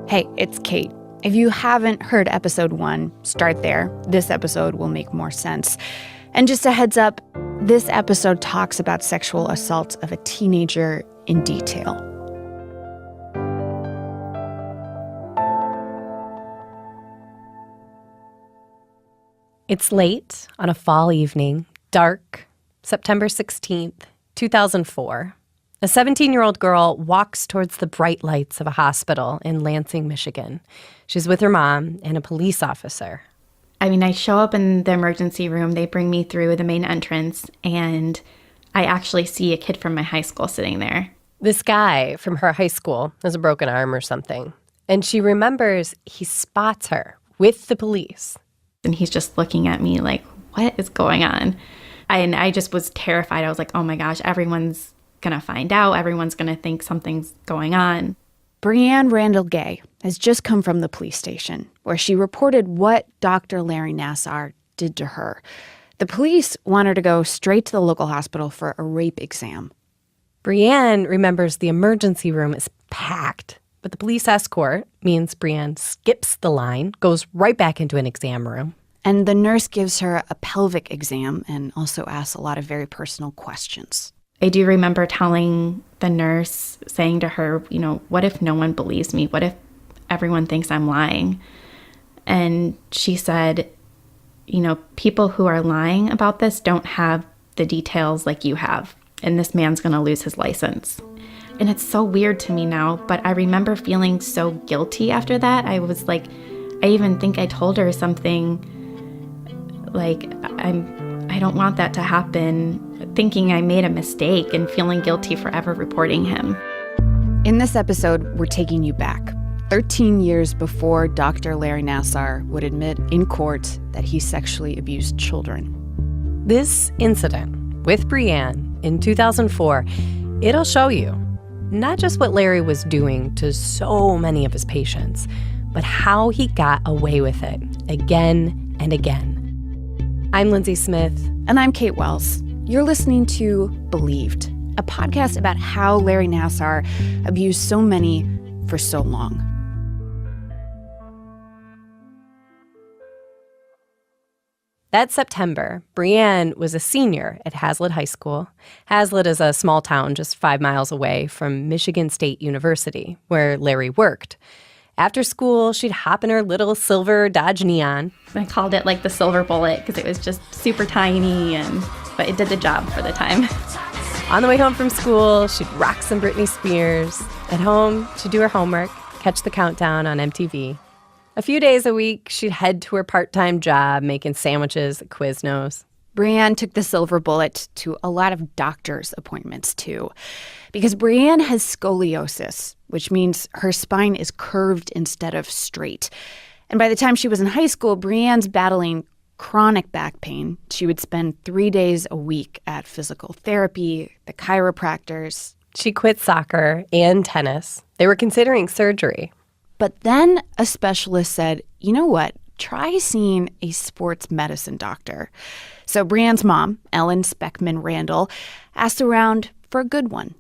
Hey, it's Kate. If you haven't heard episode 1, start there. This episode will make more sense. And just a heads up, this episode talks about sexual assault of a teenager in detail. It's late on a fall evening, dark, September 16th, 2004. A 17-year-old girl walks towards the bright lights of a hospital in Lansing, Michigan. She's with her mom and a police officer. I show up in the emergency room. They bring me through the main entrance, and I actually see a kid from my high school sitting there. This guy from her high school has a broken arm or something, and she remembers he spots her with the police. And he's just looking at me like, what is going on? And I just was terrified. I was like, oh my gosh, everyone's going to find out. Everyone's going to think something's going on. Breanne Randall Gay has just come from the police station, where she reported what Dr. Larry Nassar did to her. The police want her to go straight to the local hospital for a rape exam. Breanne remembers the emergency room is packed, but the police escort means Breanne skips the line, goes right back into an exam room. And the nurse gives her a pelvic exam and also asks a lot of very personal questions. I do remember telling the nurse, saying to her, what if no one believes me? What if everyone thinks I'm lying? And she said, people who are lying about this don't have the details like you have, and this man's going to lose his license. And it's so weird to me now, but I remember feeling so guilty after that. I was like, I even think I told her something like, I don't want that to happen, thinking I made a mistake and feeling guilty for ever reporting him. In this episode, we're taking you back 13 years before Dr. Larry Nassar would admit in court that he sexually abused children. This incident with Breanne in 2004, it'll show you not just what Larry was doing to so many of his patients, but how he got away with it again and again. I'm Lindsay Smith. And I'm Kate Wells. You're listening to Believed, a podcast about how Larry Nassar abused so many for so long. That September, Breanne was a senior at Haslett High School. Haslett is a small town just 5 miles away from Michigan State University, where Larry worked. After school, she'd hop in her little silver Dodge Neon. I called it like the silver bullet because it was just super tiny, but it did the job for the time. On the way home from school, she'd rock some Britney Spears. At home, she'd do her homework, catch the countdown on MTV. A few days a week, she'd head to her part-time job making sandwiches at Quiznos. Breanne took the silver bullet to a lot of doctor's appointments, too, because Breanne has scoliosis, which means her spine is curved instead of straight. And by the time she was in high school, Breanne's battling chronic back pain. She would spend 3 days a week at physical therapy, the chiropractors. She quit soccer and tennis. They were considering surgery. But then a specialist said, you know what? Try seeing a sports medicine doctor. So Breanne's mom, Ellen Speckman Randall, asked around for a good one.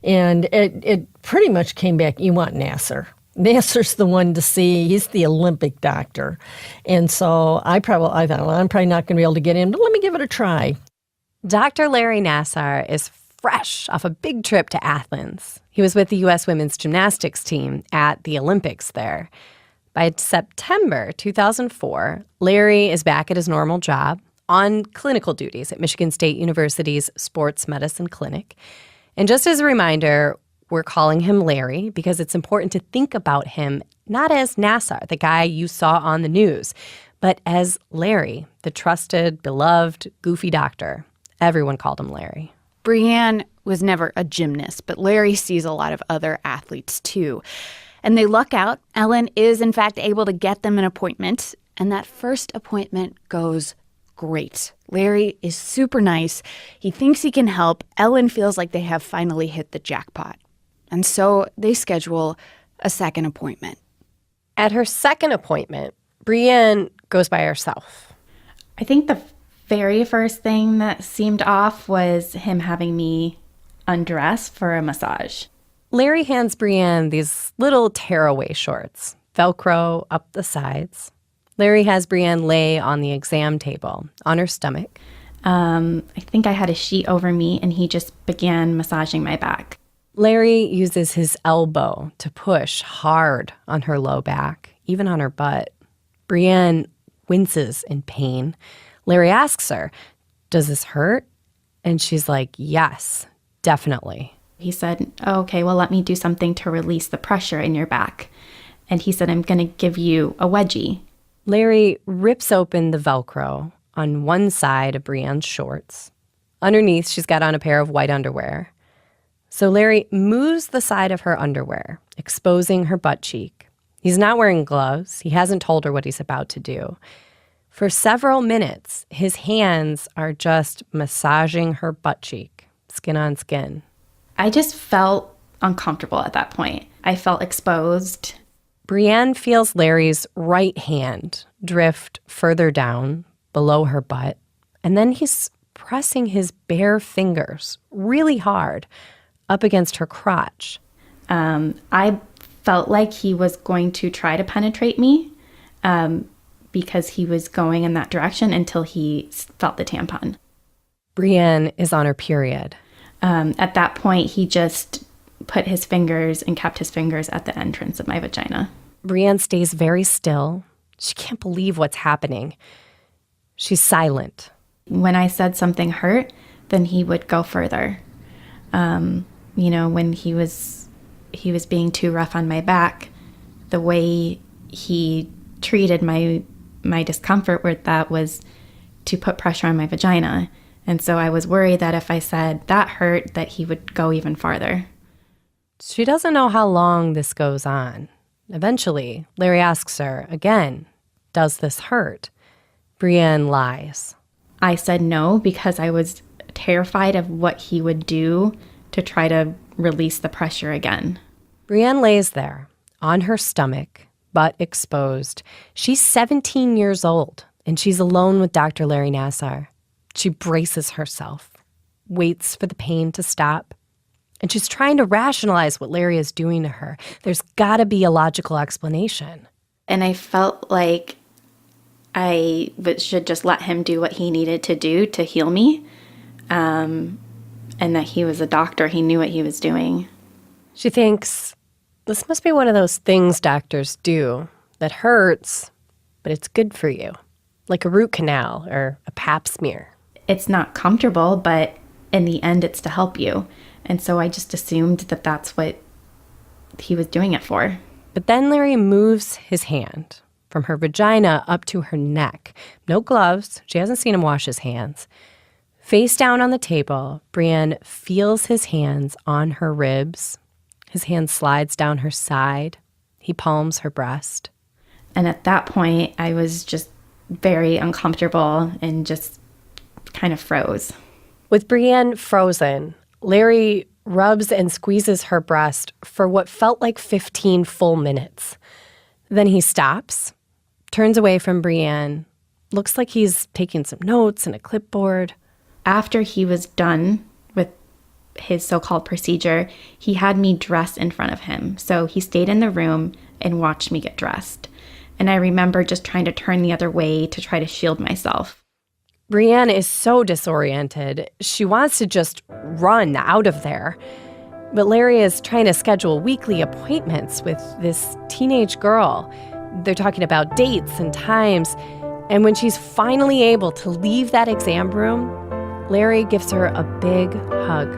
And it pretty much came back, you want Nassar. Nassar's the one to see. He's the Olympic doctor. And so I thought, well, I'm probably not going to be able to get in, but let me give it a try. Dr. Larry Nassar is fresh off a big trip to Athens. He was with the U.S. women's gymnastics team at the Olympics there. By September 2004, Larry is back at his normal job on clinical duties at Michigan State University's Sports Medicine Clinic. And just as a reminder, we're calling him Larry because it's important to think about him not as Nassar, the guy you saw on the news, but as Larry, the trusted, beloved, goofy doctor. Everyone called him Larry. Breanne was never a gymnast, but Larry sees a lot of other athletes too. And they luck out. Ellen is, in fact, able to get them an appointment. And that first appointment goes great. Larry is super nice. He thinks he can help. Ellen feels like they have finally hit the jackpot. And so they schedule a second appointment. At her second appointment, Breanne goes by herself. I think the very first thing that seemed off was him having me undress for a massage. Larry hands Brienne these little tearaway shorts, Velcro up the sides. Larry has Brienne lay on the exam table, on her stomach. I think I had a sheet over me, and he just began massaging my back. Larry uses his elbow to push hard on her low back, even on her butt. Brienne winces in pain. Larry asks her, "Does this hurt?" And she's like, "Yes, definitely." He said, "Oh, okay, well, let me do something to release the pressure in your back." And he said, "I'm going to give you a wedgie." Larry rips open the Velcro on one side of Brienne's shorts. Underneath, she's got on a pair of white underwear. So Larry moves the side of her underwear, exposing her butt cheek. He's not wearing gloves. He hasn't told her what he's about to do. For several minutes, his hands are just massaging her butt cheek, skin on skin. I just felt uncomfortable at that point. I felt exposed. Brienne feels Larry's right hand drift further down below her butt, and then he's pressing his bare fingers really hard up against her crotch. I felt like he was going to try to penetrate me because he was going in that direction until he felt the tampon. Brienne is on her period. At that point, he just put his fingers and kept his fingers at the entrance of my vagina. Brienne stays very still. She can't believe what's happening. She's silent. When I said something hurt, then he would go further. When he was being too rough on my back, the way he treated my discomfort with that was to put pressure on my vagina. And so I was worried that if I said that hurt, that he would go even farther. She doesn't know how long this goes on. Eventually, Larry asks her again, "Does this hurt?" Brienne lies. I said no because I was terrified of what he would do to try to release the pressure again. Brienne lays there, on her stomach, butt exposed. She's 17 years old, and she's alone with Dr. Larry Nassar. She braces herself, waits for the pain to stop, and she's trying to rationalize what Larry is doing to her. There's got to be a logical explanation. And I felt like I should just let him do what he needed to do to heal me, and that he was a doctor. He knew what he was doing. She thinks, this must be one of those things doctors do that hurts, but it's good for you, like a root canal or a pap smear. It's not comfortable, but in the end, it's to help you. And so I just assumed that that's what he was doing it for. But then Larry moves his hand from her vagina up to her neck. No gloves. She hasn't seen him wash his hands. Face down on the table, Brienne feels his hands on her ribs. His hand slides down her side. He palms her breast. And at that point, I was just very uncomfortable and just kind of froze. With Brienne frozen, Larry rubs and squeezes her breast for what felt like 15 full minutes. Then he stops, turns away from Brienne, looks like he's taking some notes and a clipboard. After he was done with his so-called procedure, he had me dress in front of him. So he stayed in the room and watched me get dressed. And I remember just trying to turn the other way to try to shield myself. Brienne is so disoriented, she wants to just run out of there. But Larry is trying to schedule weekly appointments with this teenage girl. They're talking about dates and times. And when she's finally able to leave that exam room, Larry gives her a big hug.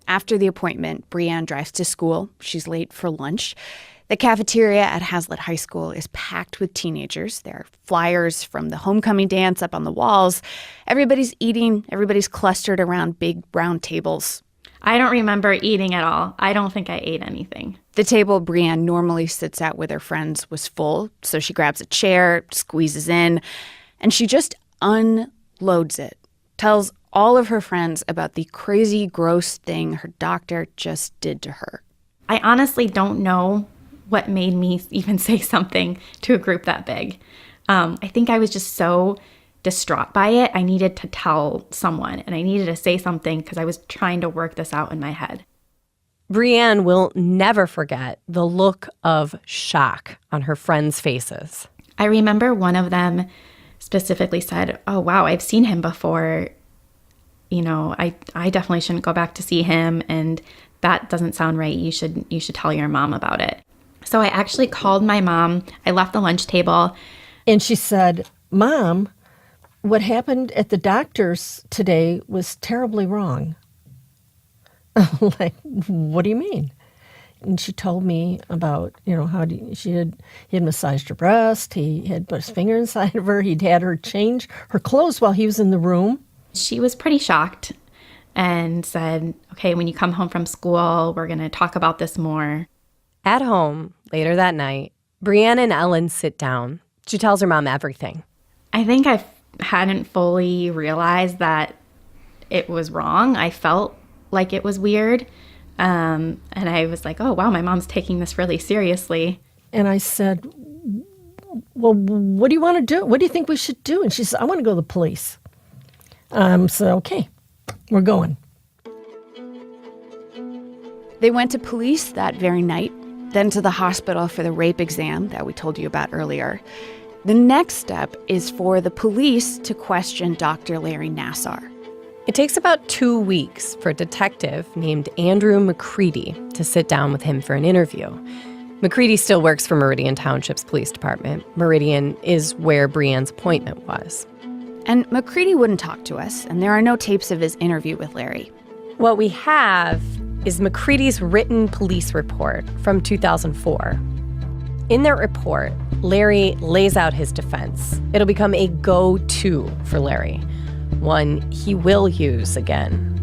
After the appointment, Brienne drives to school. She's late for lunch. The cafeteria at Hazlitt High School is packed with teenagers. There are flyers from the homecoming dance up on the walls. Everybody's eating. Everybody's clustered around big round tables. I don't remember eating at all. I don't think I ate anything. The table Brienne normally sits at with her friends was full, so she grabs a chair, squeezes in, and she just unloads it. Tells all of her friends about the crazy, gross thing her doctor just did to her. I honestly don't know what made me even say something to a group that big. I think I was just so distraught by it. I needed to tell someone, and I needed to say something because I was trying to work this out in my head. Brianne will never forget the look of shock on her friends' faces. I remember one of them specifically said, "Oh, wow, I've seen him before. You know, I definitely shouldn't go back to see him, and that doesn't sound right. You should tell your mom about it." So I actually called my mom. I left the lunch table. And she said, "Mom, what happened at the doctor's today was terribly wrong." I'm like, "What do you mean?" And she told me about, how he had massaged her breast. He had put his finger inside of her. He'd had her change her clothes while he was in the room. She was pretty shocked and said, "Okay, when you come home from school, we're going to talk about this more." At home, later that night, Brianne and Ellen sit down. She tells her mom everything. I think I hadn't fully realized that it was wrong. I felt like it was weird. And I was like, oh, wow, my mom's taking this really seriously. And I said, "Well, what do you want to do? What do you think we should do?" And she said, "I want to go to the police." So, okay, we're going. They went to police that very night, then to the hospital for the rape exam that we told you about earlier. The next step is for the police to question Dr. Larry Nassar. It takes about 2 weeks for a detective named Andrew McCready to sit down with him for an interview. McCready still works for Meridian Township's police department. Meridian is where Brianne's appointment was. And McCready wouldn't talk to us, and there are no tapes of his interview with Larry. What we have is McCready's written police report from 2004. In that report, Larry lays out his defense. It'll become a go-to for Larry, one he will use again.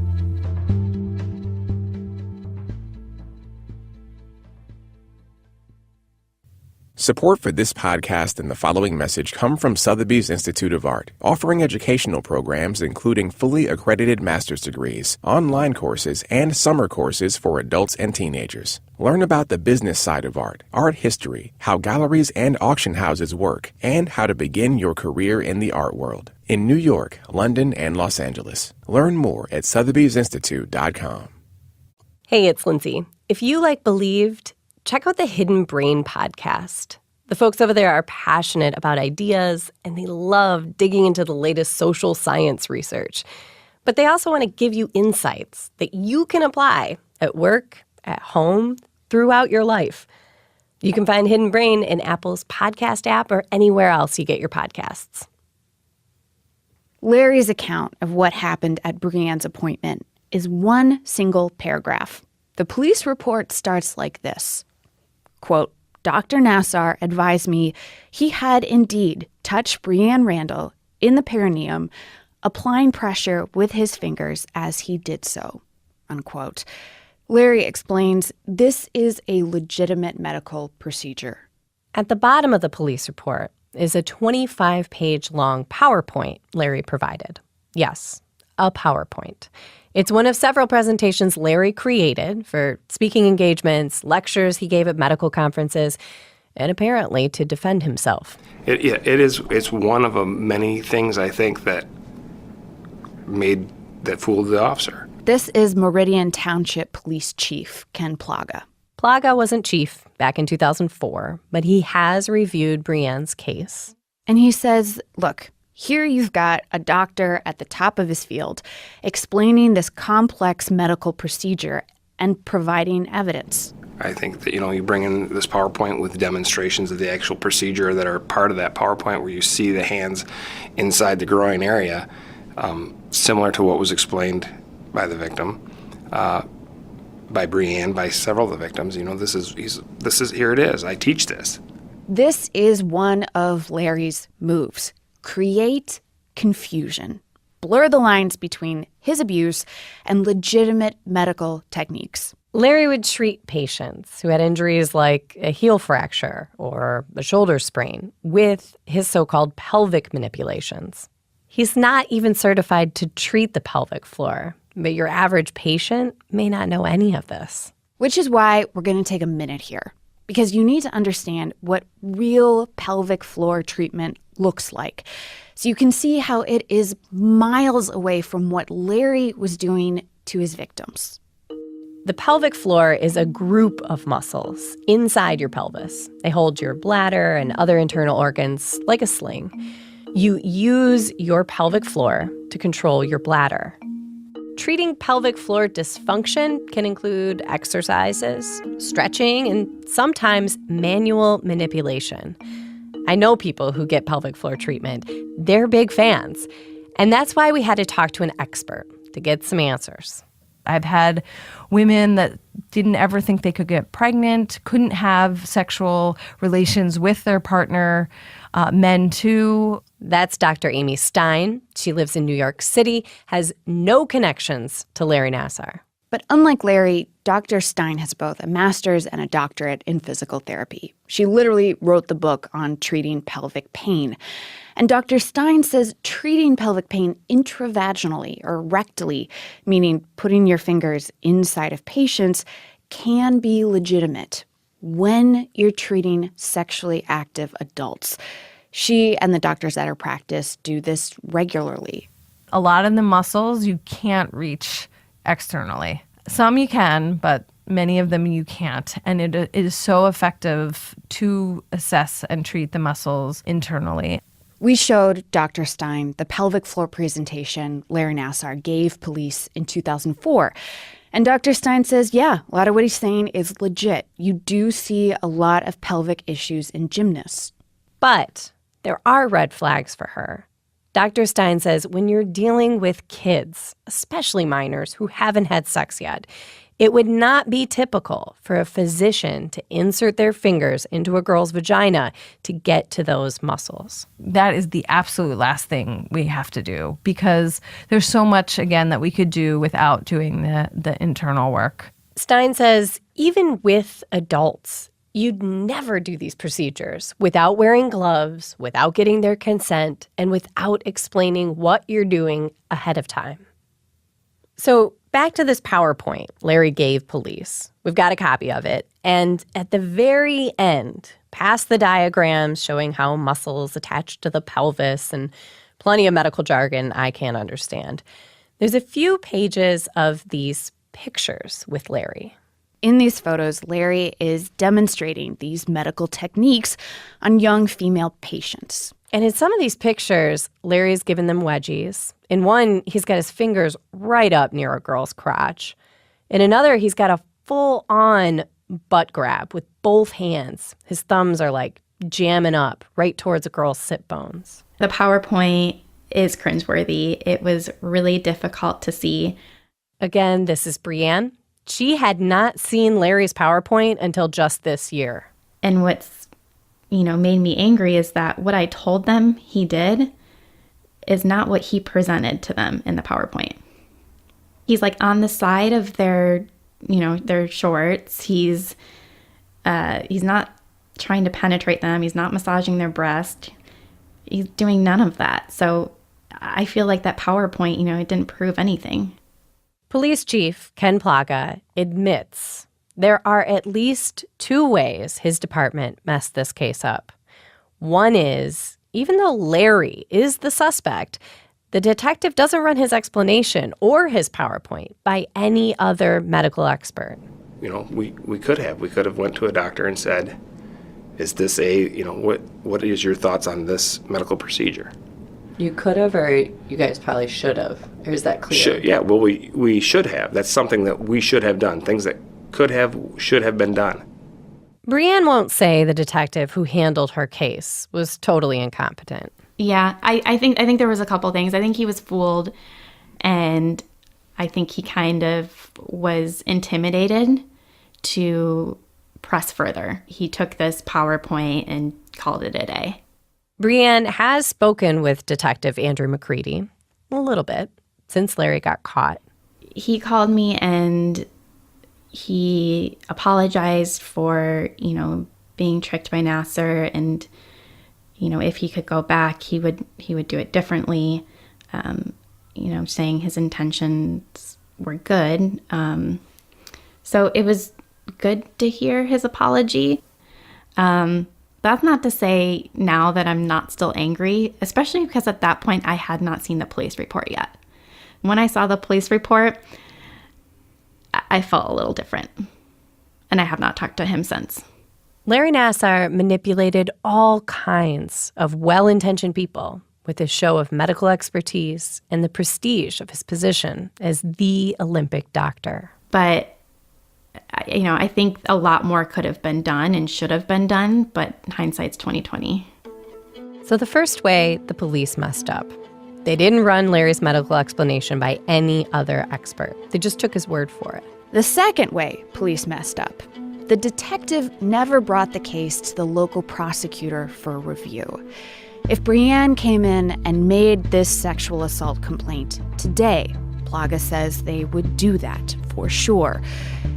Support for this podcast and the following message come from Sotheby's Institute of Art, offering educational programs including fully accredited master's degrees, online courses, and summer courses for adults and teenagers. Learn about the business side of art history, how galleries and auction houses work, and how to begin your career in the art world. In New York, London, and Los Angeles. Learn more at Sotheby'sInstitute.com. Hey, it's Lindsay. If you like Believed, check out the Hidden Brain podcast. The folks over there are passionate about ideas, and they love digging into the latest social science research. But they also want to give you insights that you can apply at work, at home, throughout your life. You can find Hidden Brain in Apple's podcast app or anywhere else you get your podcasts. Larry's account of what happened at Brianne's appointment is one single paragraph. The police report starts like this. Quote, "Dr. Nassar advised me he had indeed touched Brianne Randall in the perineum, applying pressure with his fingers as he did so." Unquote. Larry explains this is a legitimate medical procedure. At the bottom of the police report is a 25-page long PowerPoint Larry provided. Yes, a PowerPoint. It's one of several presentations Larry created for speaking engagements, lectures he gave at medical conferences, and apparently to defend himself. It's one of many things I think that fooled the officer. This is Meridian Township Police Chief Ken Plaga. Plaga wasn't chief back in 2004, but he has reviewed Brianne's case. And he says, look, here you've got a doctor at the top of his field explaining this complex medical procedure and providing evidence. I think that, you bring in this PowerPoint with demonstrations of the actual procedure that are part of that PowerPoint where you see the hands inside the groin area, similar to what was explained by the victim, by Brianne, by several of the victims. This is here it is. I teach this. This is one of Larry's moves. Create confusion. Blur the lines between his abuse and legitimate medical techniques. Larry would treat patients who had injuries like a heel fracture or a shoulder sprain with his so-called pelvic manipulations. He's not even certified to treat the pelvic floor, but your average patient may not know any of this. Which is why we're going to take a minute here. because you need to understand what real pelvic floor treatment looks like. So you can see how it is miles away from what Larry was doing to his victims. The pelvic floor is a group of muscles inside your pelvis. They hold your bladder and other internal organs like a sling. You use your pelvic floor to control your bladder. Treating pelvic floor dysfunction can include exercises, stretching, and sometimes manual manipulation. I know people who get pelvic floor treatment. They're big fans. And that's why we had to talk to an expert to get some answers. I've had women that didn't ever think they could get pregnant, couldn't have sexual relations with their partner, men too. That's Dr. Amy Stein. She lives in New York City, has no connections to Larry Nassar. But unlike Larry, Dr. Stein has both a master's and a doctorate in physical therapy. She literally wrote the book on treating pelvic pain. And Dr. Stein says treating pelvic pain intravaginally or rectally, meaning putting your fingers inside of patients, can be legitimate when you're treating sexually active adults. She and the doctors at her practice do this regularly. A lot of the muscles you can't reach externally. Some you can, but many of them you can't. And it is so effective to assess and treat the muscles internally. We showed Dr. Stein the pelvic floor presentation Larry Nassar gave police in 2004. And Dr. Stein says, yeah, a lot of what he's saying is legit. You do see a lot of pelvic issues in gymnasts. But there are red flags for her. Dr. Stein says when you're dealing with kids, especially minors who haven't had sex yet, it would not be typical for a physician to insert their fingers into a girl's vagina to get to those muscles. That is the absolute last thing we have to do because there's so much, again, that we could do without doing the internal work. Stein says even with adults, you'd never do these procedures without wearing gloves, without getting their consent, and without explaining what you're doing ahead of time. So back to this PowerPoint Larry gave police. We've got a copy of it. And at the very end, past the diagrams showing how muscles attach to the pelvis and plenty of medical jargon I can't understand, there's a few pages of these pictures with Larry. In these photos, Larry is demonstrating these medical techniques on young female patients. And in some of these pictures, Larry's given them wedgies. In one, he's got his fingers right up near a girl's crotch. In another, he's got a full-on butt grab with both hands. His thumbs are like jamming up right towards a girl's sit bones. The PowerPoint is cringeworthy. It was really difficult to see. Again, this is Brianne. She had not seen Larry's PowerPoint until just this year. And what's, made me angry is that what I told them he did is not what he presented to them in the PowerPoint. He's like on the side of their shorts. He's not trying to penetrate them. He's not massaging their breast. He's doing none of that. So I feel like that PowerPoint, it didn't prove anything. Police Chief Ken Plaka admits there are at least two ways his department messed this case up. One is, even though Larry is the suspect, the detective doesn't run his explanation or his PowerPoint by any other medical expert. We could have went to a doctor and said, is this what is your thoughts on this medical procedure? You could have, or you guys probably should have, or is that clear? Well, we should have. That's something that we should have done. Things that should have been done. Brianne won't say the detective who handled her case was totally incompetent. Yeah, I think there was a couple things. I think he was fooled, and I think he kind of was intimidated to press further. He took this PowerPoint and called it a day. Brianne has spoken with Detective Andrew McCready a little bit since Larry got caught. He called me and he apologized for, being tricked by Nassar, and, if he could go back, he would do it differently, saying his intentions were good. So it was good to hear his apology. That's not to say now that I'm not still angry, especially because at that point I had not seen the police report yet. When I saw the police report, I felt a little different, and I have not talked to him since. Larry Nassar manipulated all kinds of well-intentioned people with his show of medical expertise and the prestige of his position as the Olympic doctor. But, I think a lot more could have been done and should have been done, but hindsight's 20/20. So the first way the police messed up, they didn't run Larry's medical explanation by any other expert. They just took his word for it. The second way police messed up, the detective never brought the case to the local prosecutor for review. If Brianne came in and made this sexual assault complaint today, Plaga says they would do that for sure.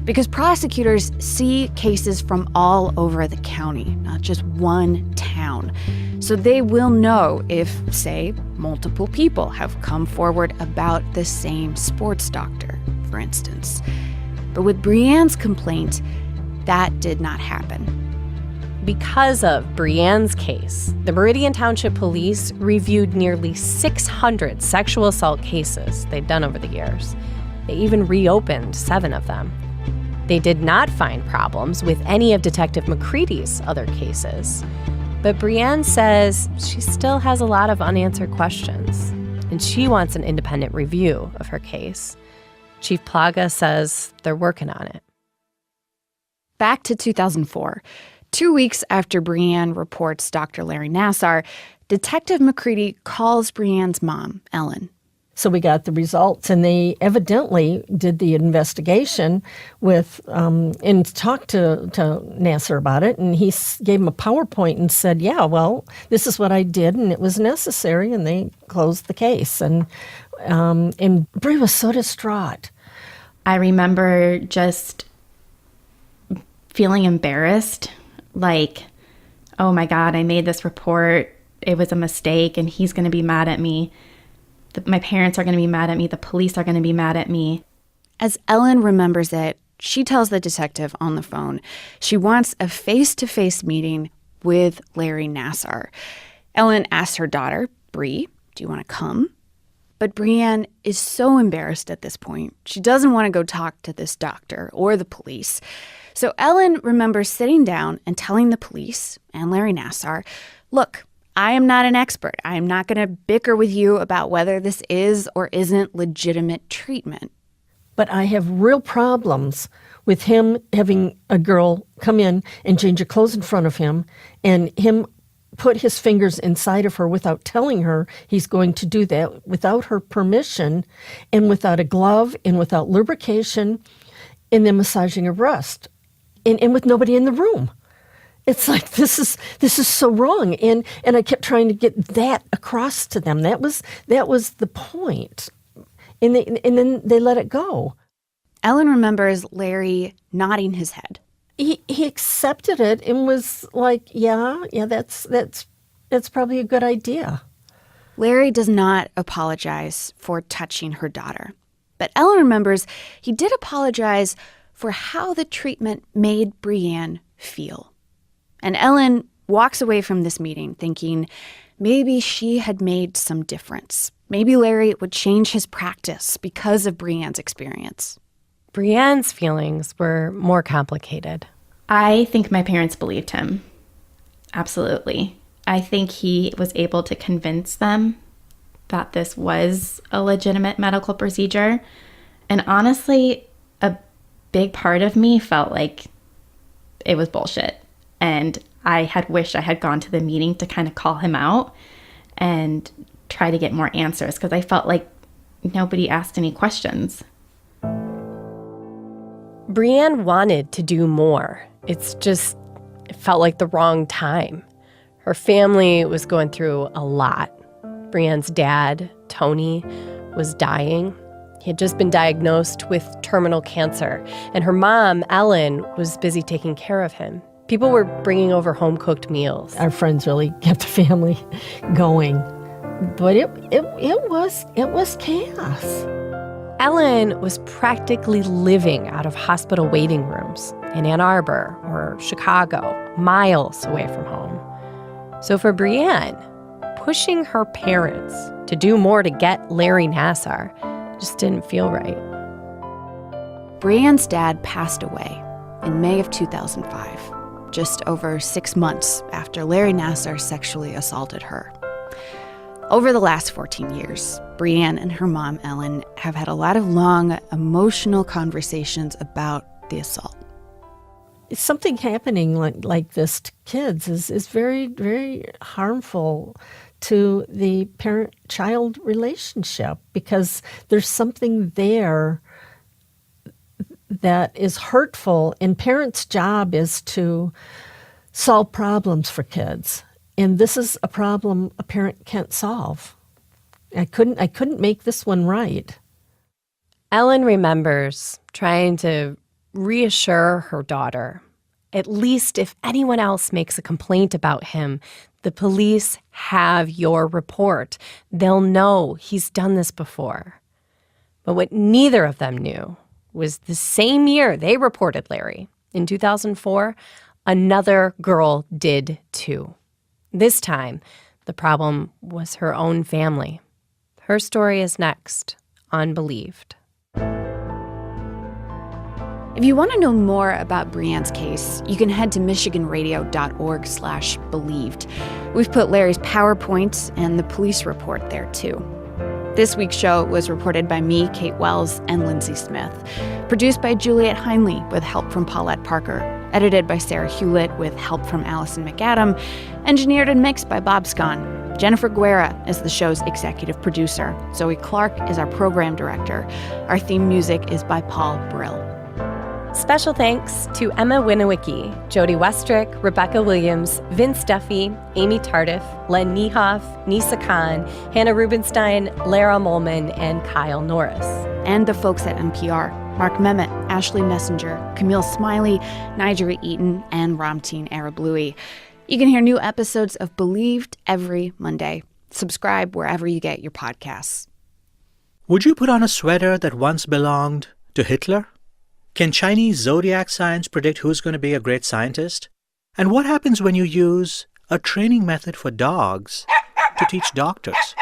Because prosecutors see cases from all over the county, not just one town. So they will know if, say, multiple people have come forward about the same sports doctor, for instance. But with Brianne's complaint, that did not happen. Because of Brianne's case, the Meridian Township Police reviewed nearly 600 sexual assault cases they'd done over the years. They even reopened 7 of them. They did not find problems with any of Detective McCready's other cases. But Brianne says she still has a lot of unanswered questions, and she wants an independent review of her case. Chief Plaga says they're working on it. Back to 2004. 2 weeks after Brianne reports Dr. Larry Nassar, Detective McCready calls Brianne's mom, Ellen. So we got the results, and they evidently did the investigation with and talked to Nassar about it, and he gave him a PowerPoint and said, yeah, well, this is what I did, and it was necessary, and they closed the case. And Bri was so distraught. I remember just feeling embarrassed, like, oh my God, I made this report. It was a mistake, and he's going to be mad at me. My parents are going to be mad at me. The police are going to be mad at me. As Ellen remembers it, she tells the detective on the phone she wants a face-to-face meeting with Larry Nassar. Ellen asks her daughter, Bree, do you want to come? But Brianne is so embarrassed at this point. She doesn't want to go talk to this doctor or the police. So Ellen remembers sitting down and telling the police and Larry Nassar, look, I am not an expert. I am not going to bicker with you about whether this is or isn't legitimate treatment. But I have real problems with him having a girl come in and change her clothes in front of him and him put his fingers inside of her without telling her he's going to do that, without her permission and without a glove and without lubrication, and then massaging her breast and with nobody in the room. It's like, this is so wrong. And I kept trying to get that across to them. That was the point. And then they let it go. Ellen remembers Larry nodding his head. He accepted it and was like, yeah, that's probably a good idea. Larry does not apologize for touching her daughter. But Ellen remembers he did apologize for how the treatment made Brianne feel. And Ellen walks away from this meeting thinking maybe she had made some difference. Maybe Larry would change his practice because of Brianne's experience. Brianne's feelings were more complicated. I think my parents believed him. Absolutely. I think he was able to convince them that this was a legitimate medical procedure. And honestly, a big part of me felt like it was bullshit. And I had wished I had gone to the meeting to kind of call him out and try to get more answers because I felt like nobody asked any questions. Brianne wanted to do more. It felt like the wrong time. Her family was going through a lot. Brianne's dad, Tony, was dying. He had just been diagnosed with terminal cancer, and her mom, Ellen, was busy taking care of him. People were bringing over home-cooked meals. Our friends really kept the family going. But it was chaos. Ellen was practically living out of hospital waiting rooms in Ann Arbor or Chicago miles away from home. So for Brianne, pushing her parents to do more to get Larry Nassar just didn't feel right. Brianne's dad passed away in May of 2005, just over 6 months after Larry Nassar sexually assaulted her. Over the last 14 years, Brianne and her mom, Ellen, have had a lot of long, emotional conversations about the assault. Something happening like this to kids is very, very harmful to the parent-child relationship, because there's something there that is hurtful, and parents' job is to solve problems for kids. And this is a problem a parent can't solve. I couldn't make this one right. Ellen remembers trying to reassure her daughter. At least if anyone else makes a complaint about him, the police have your report. They'll know he's done this before. But what neither of them knew was the same year they reported Larry, in 2004, another girl did too. This time, the problem was her own family. Her story is next on Believed. If you want to know more about Brianne's case, you can head to michiganradio.org/believed. We've put Larry's PowerPoint and the police report there, too. This week's show was reported by me, Kate Wells, and Lindsay Smith. Produced by Juliet Heinley with help from Paulette Parker. Edited by Sarah Hewlett with help from Allison McAdam. Engineered and mixed by Bob Scon. Jennifer Guerra is the show's executive producer. Zoe Clark is our program director. Our theme music is by Paul Brill. Special thanks to Emma Winowicki, Jody Westrick, Rebecca Williams, Vince Duffy, Amy Tardif, Len Niehoff, Nisa Khan, Hannah Rubenstein, Lara Molman, and Kyle Norris. And the folks at NPR, Mark Memmott, Ashley Messenger, Camille Smiley, Nigeria Eaton, and Ramteen Arablouei. You can hear new episodes of Believed every Monday. Subscribe wherever you get your podcasts. Would you put on a sweater that once belonged to Hitler? Can Chinese zodiac signs predict who's going to be a great scientist? And what happens when you use a training method for dogs to teach doctors?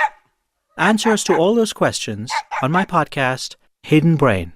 Answers to all those questions on my podcast, Hidden Brain.